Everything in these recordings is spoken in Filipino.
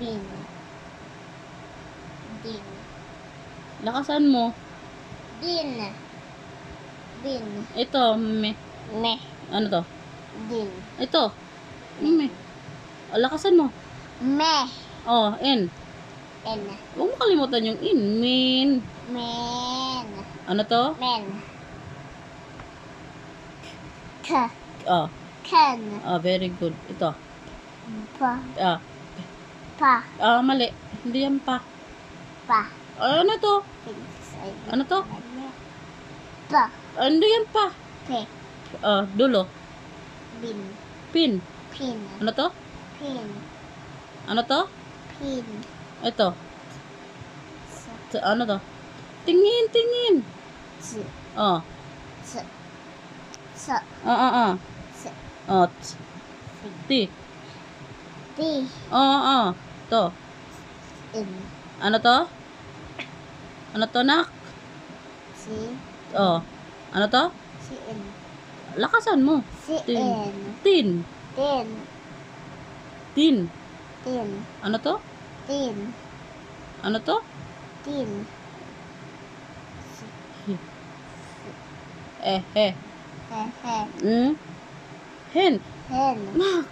Bin. Din. Lakasan mo. Din. Bin. Ito, me. Me. Ano to? Din. Ito. Me. O, lakasan mo. Me. Oh, in. En. Huwag mo kalimutan yung in. Min. Men. Ano to? Men. K. Oh. Ken. Oh, very good. Ito. Pa. Ah. Pa. Ah, mali. Hindi yan pa. Pa. Ano to? Ano to? Pa. Hindi yan pa. Pe. Ah, dulo. Bin. Pin. Pin. Ano to? Pin. Ano to? Pin. Ito. Ano to? Tingin, tingin. Z. Oh. Z. S. Ah. S. Oh. T. D. Oh. To. In. Ano to? Ano to, nak? C. Oh. Ano to? C. N. Lakasan mo. C. N. Tin. Tin. Tin. Tin. Ano to? Tin. Ano to? Tin. He. He. He. Hmm? Hen. Hen. Nak.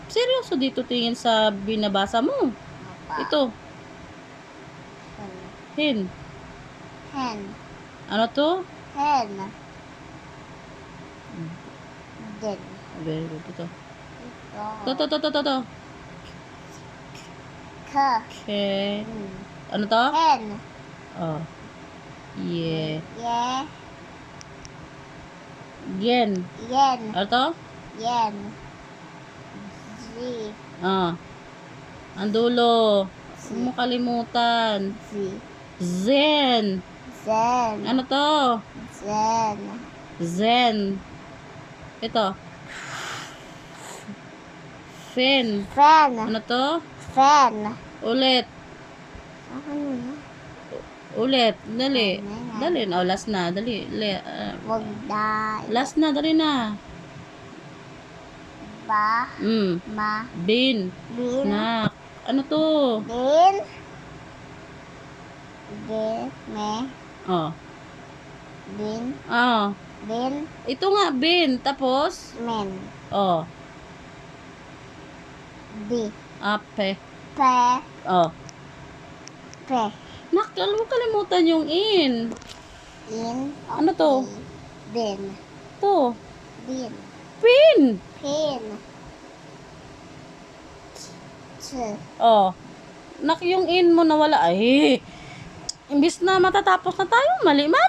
Seryoso dito tingin sa binabasa mo. Apa. Ito. Hen. Hen. Ano to? Hen. Den. Very good. Ito. Ito. To. K. Okay. Ano to? Hen. Oh. Yeah. Ye. Gen. Yen. Ano to? Yen. Z. Ah. Ang dulo. Huwag mo kalimutan. Z. Zen. Zen. Ano to? Zen. Zen. Ito. Fen. Fen. Ano to? Fen. Ulit. Ano na? Ulit. Dali. Ano na? Dali. Oh, last na. Dali. Wag da. Last na. Dali na. Ba. Ma. Bin. Bin. Nak. Ano to? Din. Din. Me. Oh. Din. Ah. Din. Ito nga, bin. Tapos? Men. Oh. Di. Ape. Pe. Oh. Pe. Nak, huwag mo kalimutan yung in. In. Ano to? Din. To. Din. Pin. Pin. Ch. Oh. Nak, yung in mo nawala. Ay. Imbis na matatapos na tayo, mali